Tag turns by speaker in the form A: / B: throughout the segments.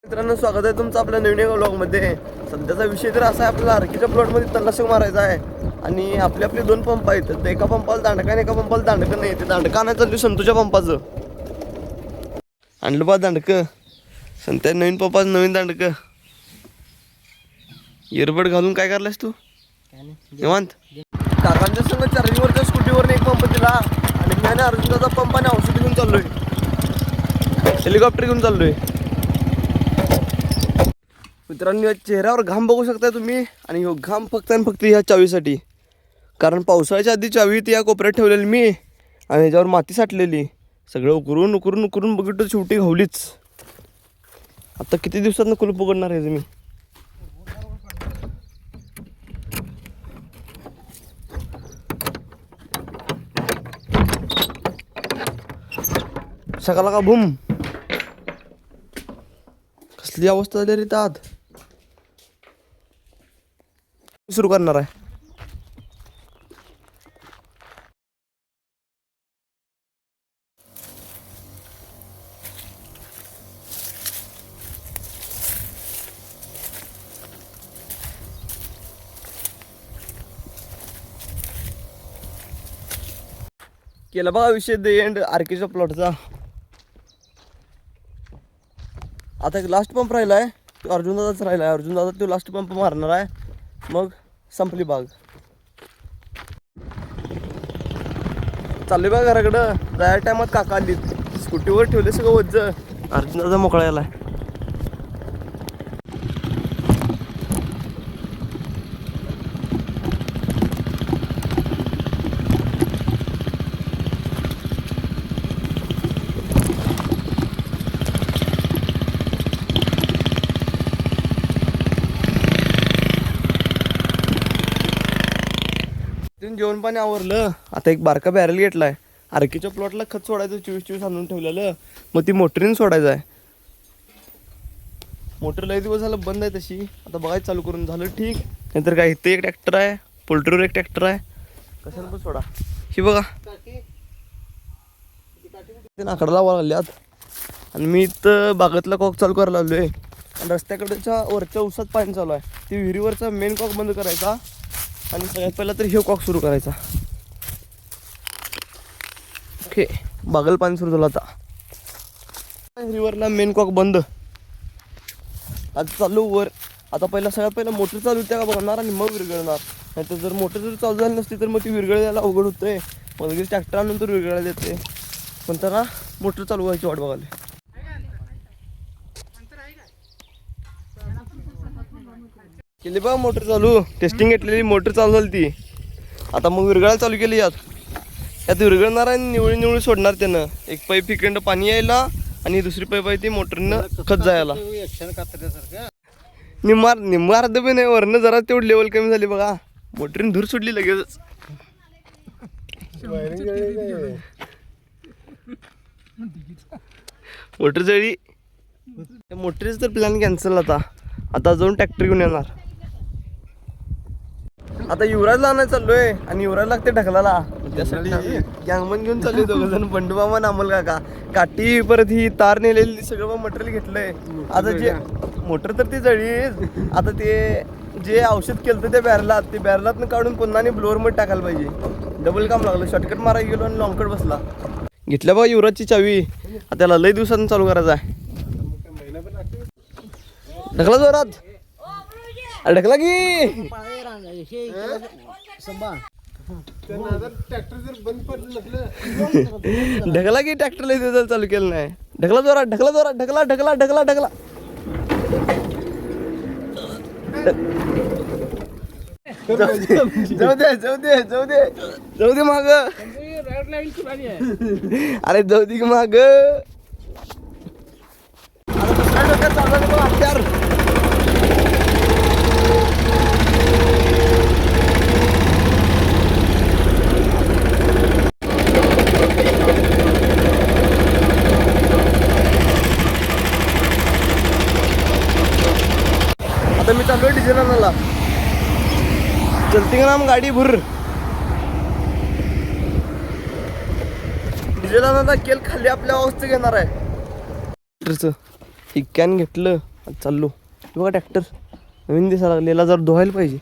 A: मित्रांनो, स्वागत आहे तुमचं आपल्या नवीन व्लॉगमध्ये. सध्याचा विषय तर असा आहे, आपल्याला आर्कीच्या प्लॉटमध्ये तणनाशक मारायचा आहे आणि आपले दोन पंप आहेत. तर एका पंपाला दांडका आणि एका पंपाला दांडकं नाही. ते दांडका आणायचं चालू संतूच्या पंपाचं. आणलं बा दांडकं. संत्या नवीन पंपाचं नवीन दांडकं. इयरबड घालून काय करलास तू? निवांत. काकांच्या संग चार्जिंगवरच्या स्कूटीवर एक पंप दिला आणि मी आणि अर्जुनाचा पंप आणि औषध घेऊन चाललोय. हेलिकॉप्टर घेऊन चाललोय. मित्रांनो, या चेहऱ्यावर घाम बघू शकता तुम्ही. आणि ह्यो घाम फक्त आणि फक्त ह्या चावीसाठी. कारण पावसाळ्याच्या आधी चावी ती या कोपऱ्यात ठेवलेली मी आणि ह्याच्यावर माती साठलेली. सगळं उकरून उकरून उकरून बघितलं, शेवटी घावलीच. आता किती दिवसातनं कुलूप उघडणार आहे मी? सकाळला का भूम. कसली अवस्था झाली रे त्यात. सुरू करणार आहे. केला बघा विषय द एंड आर्कीच्या प्लॉटचा. आता एक लास्ट पंप राहिला आहे, तो अर्जुन दादाच राहिला आहे. अर्जुन दादा तो लास्ट पंप मारणार आहे, मग संपली बाग. चालले बघा घराकडं. जायच्या टायमात काका आली, स्कूटीवर ठेवले सगळं वज्ज. अर्जुन दादा मोकळा यायला. जेवण पाणी आवरलं. आता एक बारका बॅरल घेतलाय. आर्कीच्या प्लॉटला खत सोडायचं 24 आणून ठेवलेलं, मग ती मोटरीने सोडायचं आहे. मोटर लई दिवस झालं बंद आहे तशी. आता बघायचं चालू करून झालं ठीक. नाहीतर काय, इथे एक ट्रॅक्टर आहे, पोल्ट्रीवर एक ट्रॅक्टर आहे. कशाला पण सोडा. ही बघा ते नाकडा लावा लागल्यात. आणि मी इथं बागातला कॉक चालू करायला लागलोय. आणि रस्त्याकडच्या वरच्या उसात पाणी चालू आहे. ती विहिरीवरचा मेन कॉक बंद करायचा आणि सगळ्यात पहिला तर हे कॉक सुरू करायचा. ओके, बागल पाणी सुरू झालं. आता रिव्हरला मेन कॉक बंद. आता चालू वर. आता सगळ्यात पहिला मोटर चालू होत्या का बघणार आणि मग विरघळणार. नाहीतर जर मोटर जर चालू झाली नसती तर मग ती विरघळायला अवघड होतंय. मग लगेच ट्रॅक्टर आणून तर विरघळायला देते. पण त्यांना मोटर चालू व्हायची वाट बघायला. केली बघा मोटर चालू. टेस्टिंग घेतलेली मोटर चालू झाली ती. आता मग विरघळायला चालू केली. यात विरघळणार आहे, निवळी निवळी सोडणार त्यानं. एक पाईप इकडं पाणी यायला आणि दुसरी पाईप आहे ती मोटरनं खत जायला. निम्मा अर्ध पण नाही, वरनं जरा तेवढी लेवल कमी झाली बघा. मोटरीने धूर सुटली लगेच. मोटर जळी. त्या मोटरीच तर प्लॅन कॅन्सल. आता जाऊन ट्रॅक्टर घेऊन येणार. आता युवराजला आणायला चाललोय आणि युवराज लागते ढकलाला. त्यासाठी गँगमन घेऊन चाललोय दोघं जण. बंडू मामा आणि अमोल काका. काठी परत ही तार नेलेली सगळं मटेरियल घेतलंय. आता जे मोटर तर ती जळी. आता ते जे औषध केलं त्या बॅरलात, ते बॅरलातनं काढून पुन्हा आणि ब्लोअरमध्ये टाकायला पाहिजे. डबल काम लागलं. शॉर्टकट मारायला गेलो आणि लॉंगकट बसला. घेतल्या बघा युवराजची चावी. आता त्याला लई दिवसांनी चालू करायचं आहे. ढकला जोरात. ढकला की ढकला की ट्रॅक्टर लई दिवसाला चालू केलं नाही. ढकला जोरात. ढकला जोरात. ढकला ढकला ढकला ढकला. जाऊ दे जाऊ दे जाऊ दे जाऊ दे माग. अरे जाऊ दे माग. आता मी चाललोय डिझेल आणायला. चलती का नाम गाडी भुर. डिझेल आणायला केल खाली आपल्या अवस्था घेणार आहे. ही कॅन घेतलं आज चाललो बघा ट्रॅक्टर नवीन दिसायला लागलेला जर धुवायला पाहिजे.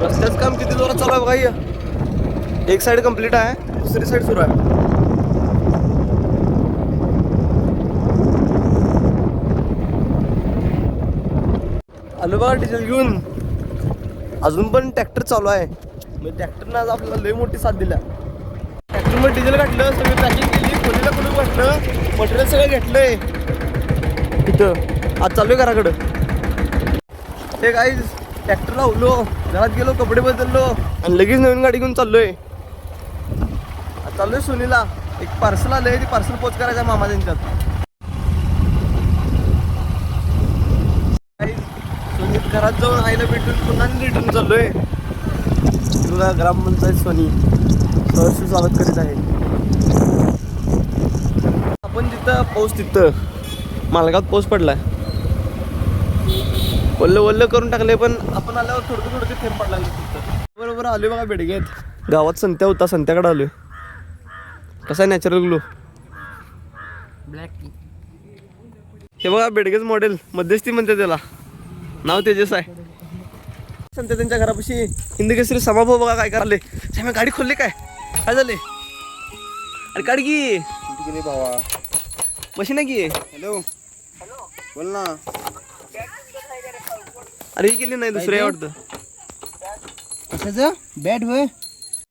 A: रस्त्याचं काम किती जोरात चालू आहे बघा. एक साईड कंप्लीट आहे, दुसरी साईड सुरू आहे. आलो बघा डिझेल घेऊन. अजून पण ट्रॅक्टर चालू आहे. म्हणजे ट्रॅक्टरनं आज आपल्याला लई मोठी साथ दिल्या. ट्रॅक्टरमध्ये डिझेल घातलं, सगळी पॅकिंग केली, खोलीला कुलूप घातलं, मटेरियल सगळं घेतलंय इथं. आज चालू आहे घराकडं. ते काही ट्रॅक्टर लावलो, घरात गेलो, कपडे बदललो आणि लगेच नवीन गाडी घेऊन चाललोय. आज चाललोय सोनीला. एक पार्सल आलंय, ते पार्सल पोच करायचं मामा त्यांच्यात. सोनीत घरात जाऊन आईला भेटून पुन्हा रिटर्न चाललोय. तुला ग्रामपंचायत सोनी सहर्ष स्वागत करीत आहे. आपण तिथं पाऊस, तिथं मालगावात पाऊस पडलाय. वल्ल करून टाकले, पण आपण आल्यावर थोडं थेंब पडला तिथं. बरोबर आलोय बघा बेडगेत. गावात संत्या होता, संत्याकडे आलोय. कसा आहे नॅचरल ग्लो ब्लॅक. हे बघा बेडगेच मॉडेल मध्यस्थी म्हणते त्याला. नाव तेजस आहे. संत्या त्यांच्या घरापाशी हिंद केसरी समाभाव बघा काय कराले. गाडी खोलली काय झाले. अरे काढ की भावा, मशीन आहे की. हॅलो बोल ना. अरे ही केली नाही, दुसरी वाटतं.
B: कशाचं बॅट होय.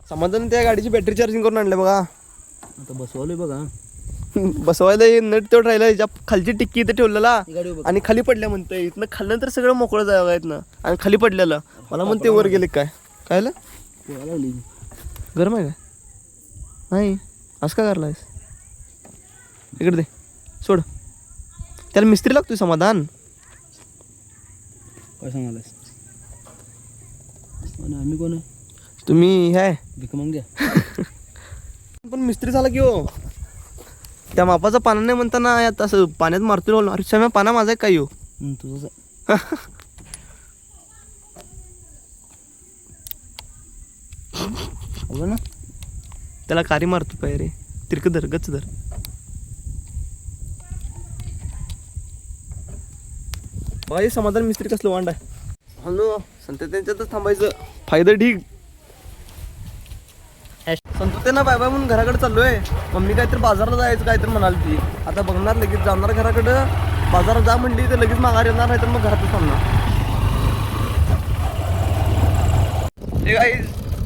A: समाधान त्या गाडीची बॅटरी चार्जिंग करून आणले बघा.
B: आता बसवलोय बघा.
A: बसवायला नट तेवढं राहिलं. ज्या खालची टिक्की इथं ठेवलेला आणि खाली पडल्या म्हणतंय. इथनं खाल्लं तर सगळं मोकळं जागा आहेत ना, आणि खाली पडलेलं. मला म्हणते वर गेले काय काय गरम आहे काय. नाही असं का करलायस. इकडे दे सोड. त्याला मिस्त्री लागतोय समाधान.
B: काय सांगालास. आम्ही कोण आहे.
A: तुम्ही हे
B: भिक मग द्या.
A: पण मिस्त्री झाला की हो. त्या मापाचा पाना नाही म्हणताना यात असं पाण्यात मारतो. अरे क्षम्या पाना माझा काय हो
B: तुझं.
A: ना त्याला कारी मारतो पाय रे. तिरक धर, गच धर. बाई समाधान मिस्त्री कसलं वांड आहे. हॅलो संत त्यांच्यातच थांबायचं. फायदा ढीग. संतू त्यांना बाय बाय म्हणून घराकडे चाललोय. मम्मी काहीतरी बाजारला जायचं काहीतरी म्हणाली ती. आता बघणार, लगेच जाणार घराकडं. बाजारात जा म्हणली तर लगेच माघार येणार, नाही तर मग घरातच थांबणार. हे काही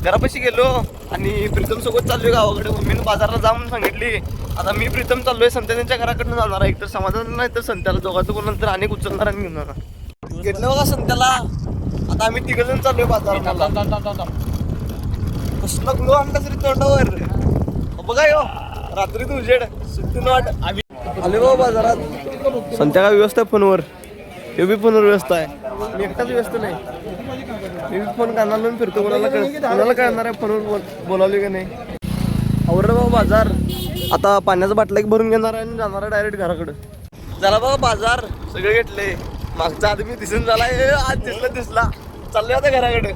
A: घरापाशी गेलो आणि प्रीतम सोबत चाललोय गावाकडे. मम्मीनं बाजारला जा म्हणून सांगितली. आता मी प्रीतम चाललोय. संत्या त्यांच्या घराकडनं जाणार आहे. एक तर समाधान नाही तर संत्याला, दोघांचं कोणाला तर अनेक उचलणार आणि घेऊन जाणार. घेतलं बघा संत्याला. आता आम्ही तिघजण चाललोय बाजारात. कसला ग्लो आणला तरी तोंडावर बघा. यो रात्री तू उजेड सुट्टी वाट. आले बाबा बाजारात. संत्या काय व्यवस्था आहे फोनवर. हे बी फोनवर व्यवस्था आहे. मी एकटाच व्यस्त नाही. मी बी फोन कानाला लावून फिरतो. कोणाला कळणार आहे फोनवर बोलावले का नाही. आवडलं बाबा बाजार. आता पाण्याचा बाटला एक भरून घेणार आहे आणि जाणार आहे डायरेक्ट घराकडं. झाला बाबा बाजार सगळे घेतले. मागचा आदमी दिसून झाला. आज दिसला चाललोय आता घराकडे.